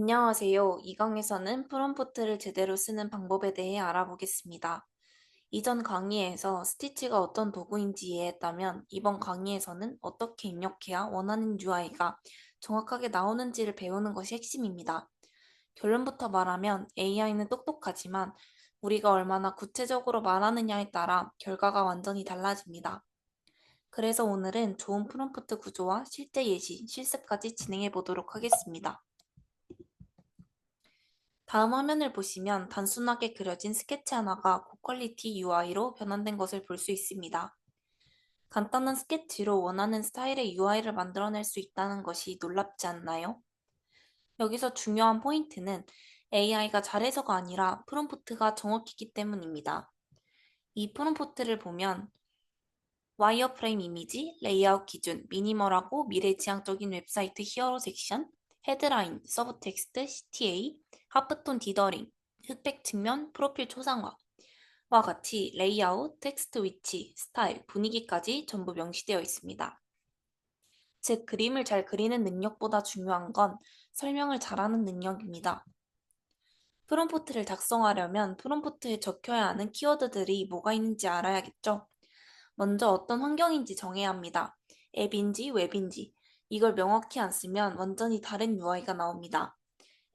안녕하세요. 이 강에서는 프롬프트를 제대로 쓰는 방법에 대해 알아보겠습니다. 이전 강의에서 스티치가 어떤 도구인지 이해했다면 이번 강의에서는 어떻게 입력해야 원하는 UI가 정확하게 나오는지를 배우는 것이 핵심입니다. 결론부터 말하면 AI는 똑똑하지만 우리가 얼마나 구체적으로 말하느냐에 따라 결과가 완전히 달라집니다. 그래서 오늘은 좋은 프롬프트 구조와 실제 예시, 실습까지 진행해 보도록 하겠습니다. 다음 화면을 보시면 단순하게 그려진 스케치 하나가 고퀄리티 UI로 변환된 것을 볼 수 있습니다. 간단한 스케치로 원하는 스타일의 UI를 만들어낼 수 있다는 것이 놀랍지 않나요? 여기서 중요한 포인트는 AI가 잘해서가 아니라 프롬프트가 정확히기 때문입니다. 이 프롬프트를 보면 와이어프레임 이미지, 레이아웃 기준, 미니멀하고 미래지향적인 웹사이트 히어로 섹션, 헤드라인, 서브텍스트, CTA, 하프톤 디더링, 흑백 측면, 프로필 초상화와 같이 레이아웃, 텍스트 위치, 스타일, 분위기까지 전부 명시되어 있습니다. 즉, 그림을 잘 그리는 능력보다 중요한 건 설명을 잘하는 능력입니다. 프롬프트를 작성하려면 프롬프트에 적혀야 하는 키워드들이 뭐가 있는지 알아야겠죠? 먼저 어떤 환경인지 정해야 합니다. 앱인지 웹인지. 이걸 명확히 안 쓰면 완전히 다른 UI가 나옵니다.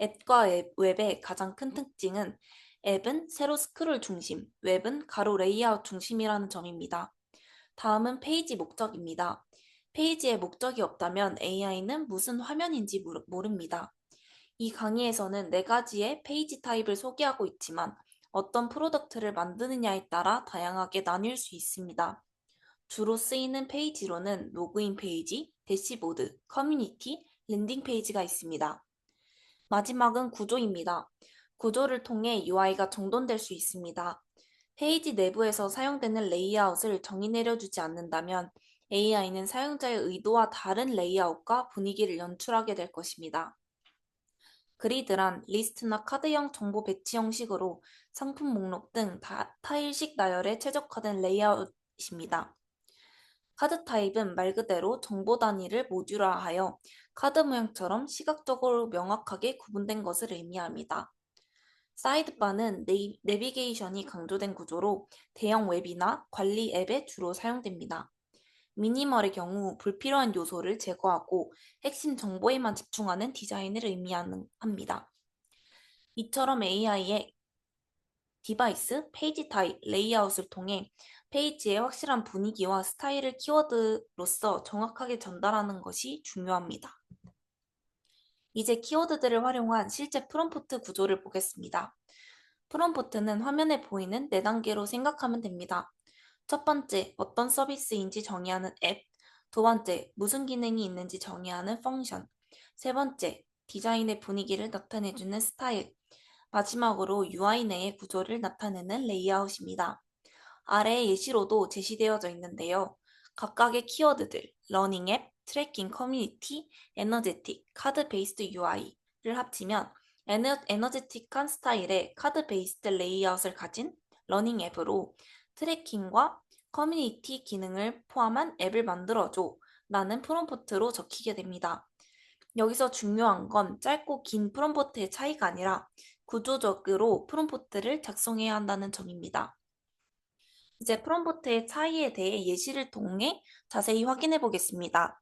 앱과 웹의 가장 큰 특징은 앱은 세로 스크롤 중심, 웹은 가로 레이아웃 중심이라는 점입니다. 다음은 페이지 목적입니다. 페이지에 목적이 없다면 AI는 무슨 화면인지 모릅니다. 이 강의에서는 네 가지의 페이지 타입을 소개하고 있지만 어떤 프로덕트를 만드느냐에 따라 다양하게 나뉠 수 있습니다. 주로 쓰이는 페이지로는 로그인 페이지, 대시보드, 커뮤니티, 랜딩 페이지가 있습니다. 마지막은 구조입니다. 구조를 통해 UI가 정돈될 수 있습니다. 페이지 내부에서 사용되는 레이아웃을 정의 내려주지 않는다면 AI는 사용자의 의도와 다른 레이아웃과 분위기를 연출하게 될 것입니다. 그리드란 리스트나 카드형 정보 배치 형식으로 상품 목록 등 타일식 나열에 최적화된 레이아웃입니다. 카드 타입은 말 그대로 정보 단위를 모듈화하여 카드 모양처럼 시각적으로 명확하게 구분된 것을 의미합니다. 사이드바는 내비게이션이 강조된 구조로 대형 웹이나 관리 앱에 주로 사용됩니다. 미니멀의 경우 불필요한 요소를 제거하고 핵심 정보에만 집중하는 디자인을 의미합니다. 이처럼 AI의 디바이스, 페이지 타입, 레이아웃을 통해 페이지의 확실한 분위기와 스타일을 키워드로서 정확하게 전달하는 것이 중요합니다. 이제 키워드들을 활용한 실제 프롬프트 구조를 보겠습니다. 프롬프트는 화면에 보이는 4단계로 생각하면 됩니다. 첫 번째, 어떤 서비스인지 정의하는 앱. 두 번째, 무슨 기능이 있는지 정의하는 펑션. 세 번째, 디자인의 분위기를 나타내주는 스타일. 마지막으로 UI 내의 구조를 나타내는 레이아웃입니다. 아래 예시로도 제시되어져 있는데요. 각각의 키워드들, 러닝 앱, 트래킹 커뮤니티, 에너제틱, 카드 베이스드 UI를 합치면 에너제틱한 스타일의 카드 베이스드 레이아웃을 가진 러닝 앱으로 트래킹과 커뮤니티 기능을 포함한 앱을 만들어줘 라는 프롬프트로 적히게 됩니다. 여기서 중요한 건 짧고 긴 프롬프트의 차이가 아니라 구조적으로 프롬프트를 작성해야 한다는 점입니다. 이제 프롬프트의 차이에 대해 예시를 통해 자세히 확인해 보겠습니다.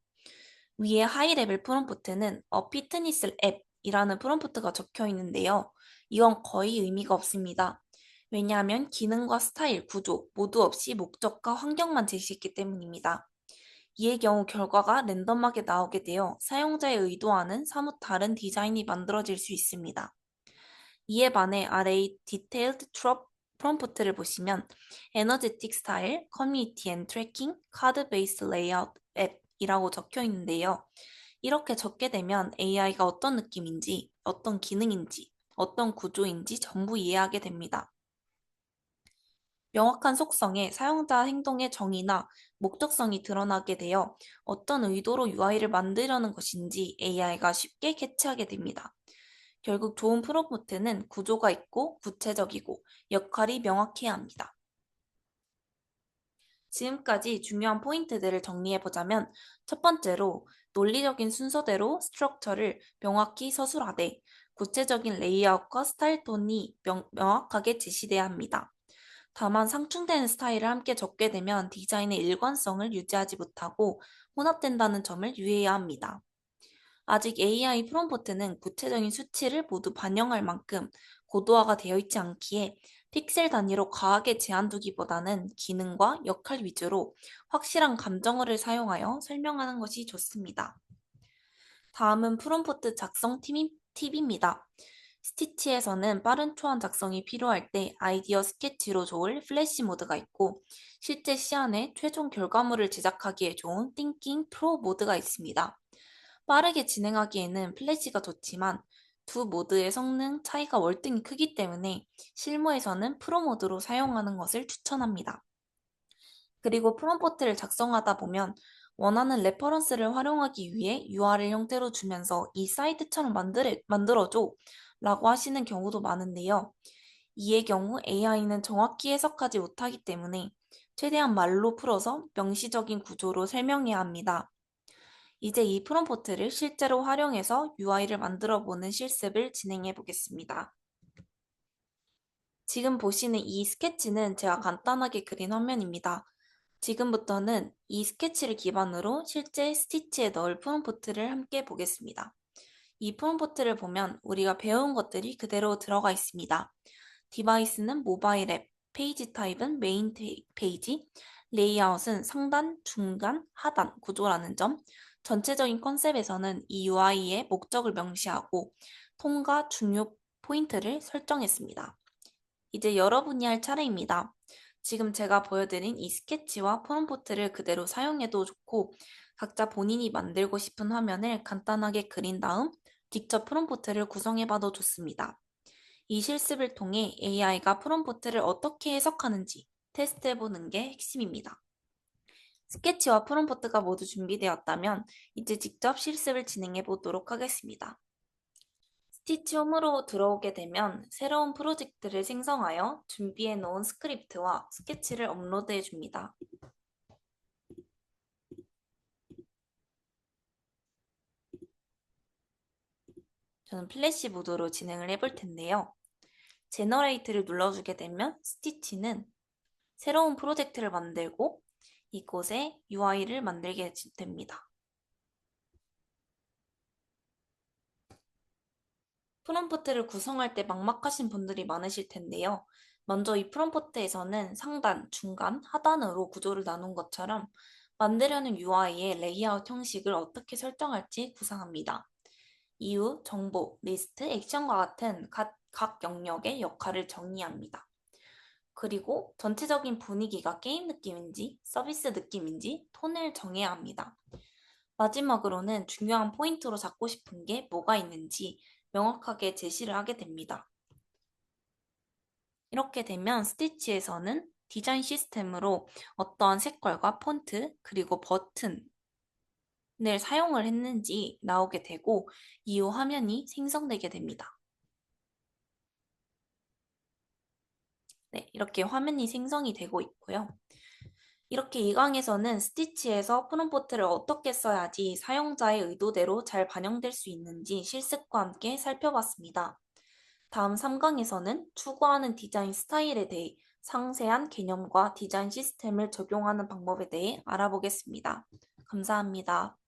위에 하이 레벨 프롬프트는 피트니스 앱이라는 프롬프트가 적혀 있는데요. 이건 거의 의미가 없습니다. 왜냐하면 기능과 스타일, 구조 모두 없이 목적과 환경만 제시했기 때문입니다. 이의 경우 결과가 랜덤하게 나오게 되어 사용자의 의도와는 사뭇 다른 디자인이 만들어질 수 있습니다. 이에 반해 아래의 디테일드 프롬프트를 보시면 에너제틱 스타일, 커뮤니티 앤 트래킹, 카드 베이스 레이아웃 앱이라고 적혀 있는데요. 이렇게 적게 되면 AI가 어떤 느낌인지, 어떤 기능인지, 어떤 구조인지 전부 이해하게 됩니다. 명확한 속성에 사용자 행동의 정의나 목적성이 드러나게 되어 어떤 의도로 UI를 만들려는 것인지 AI가 쉽게 캐치하게 됩니다. 결국 좋은 프롬프트는 구조가 있고 구체적이고 역할이 명확해야 합니다. 지금까지 중요한 포인트들을 정리해보자면 첫 번째로 논리적인 순서대로 스트럭처를 명확히 서술하되 구체적인 레이아웃과 스타일 톤이 명확하게 제시돼야 합니다. 다만 상충되는 스타일을 함께 적게 되면 디자인의 일관성을 유지하지 못하고 혼합된다는 점을 유의해야 합니다. 아직 AI 프롬프트는 구체적인 수치를 모두 반영할 만큼 고도화가 되어 있지 않기에 픽셀 단위로 과하게 제한두기보다는 기능과 역할 위주로 확실한 감정어를 사용하여 설명하는 것이 좋습니다. 다음은 프롬프트 작성 팁입니다. 스티치에서는 빠른 초안 작성이 필요할 때 아이디어 스케치로 좋을 플래시 모드가 있고 실제 시안에 최종 결과물을 제작하기에 좋은 띵킹 프로 모드가 있습니다. 빠르게 진행하기에는 플래시가 좋지만 두 모드의 성능 차이가 월등히 크기 때문에 실무에서는 프로 모드로 사용하는 것을 추천합니다. 그리고 프롬프트를 작성하다 보면 원하는 레퍼런스를 활용하기 위해 URL 형태로 주면서 이 사이트처럼 만들어줘 라고 하시는 경우도 많은데요. 이의 경우 AI는 정확히 해석하지 못하기 때문에 최대한 말로 풀어서 명시적인 구조로 설명해야 합니다. 이제 이 프롬프트를 실제로 활용해서 UI를 만들어 보는 실습을 진행해 보겠습니다. 지금 보시는 이 스케치는 제가 간단하게 그린 화면입니다. 지금부터는 이 스케치를 기반으로 실제 스티치에 넣을 프롬프트를 함께 보겠습니다. 이 프롬프트를 보면 우리가 배운 것들이 그대로 들어가 있습니다. 디바이스는 모바일 앱, 페이지 타입은 메인 페이지, 레이아웃은 상단, 중간, 하단 구조라는 점, 전체적인 컨셉에서는 이 UI의 목적을 명시하고 통과 중요 포인트를 설정했습니다. 이제 여러분이 할 차례입니다. 지금 제가 보여드린 이 스케치와 프롬프트를 그대로 사용해도 좋고 각자 본인이 만들고 싶은 화면을 간단하게 그린 다음 직접 프롬프트를 구성해봐도 좋습니다. 이 실습을 통해 AI가 프롬프트를 어떻게 해석하는지 테스트해보는 게 핵심입니다. 스케치와 프롬프트가 모두 준비되었다면 이제 직접 실습을 진행해 보도록 하겠습니다. 스티치 홈으로 들어오게 되면 새로운 프로젝트를 생성하여 준비해 놓은 스크립트와 스케치를 업로드해 줍니다. 저는 플래시 모드로 진행을 해볼 텐데요. 제너레이트를 눌러주게 되면 스티치는 새로운 프로젝트를 만들고 이곳에 UI를 만들게 됩니다. 프롬프트를 구성할 때 막막하신 분들이 많으실 텐데요. 먼저 이 프롬프트에서는 상단, 중간, 하단으로 구조를 나눈 것처럼 만들려는 UI의 레이아웃 형식을 어떻게 설정할지 구상합니다. 이후 정보, 리스트, 액션과 같은 각 영역의 역할을 정의합니다. 그리고 전체적인 분위기가 게임 느낌인지 서비스 느낌인지 톤을 정해야 합니다. 마지막으로는 중요한 포인트로 잡고 싶은 게 뭐가 있는지 명확하게 제시를 하게 됩니다. 이렇게 되면 스티치에서는 디자인 시스템으로 어떠한 색깔과 폰트 그리고 버튼을 사용을 했는지 나오게 되고 이후 화면이 생성되게 됩니다. 네, 이렇게 화면이 생성이 되고 있고요. 이렇게 이 강에서는 스티치에서 프롬프트를 어떻게 써야지 사용자의 의도대로 잘 반영될 수 있는지 실습과 함께 살펴봤습니다. 다음 3강에서는 추구하는 디자인 스타일에 대해 상세한 개념과 디자인 시스템을 적용하는 방법에 대해 알아보겠습니다. 감사합니다.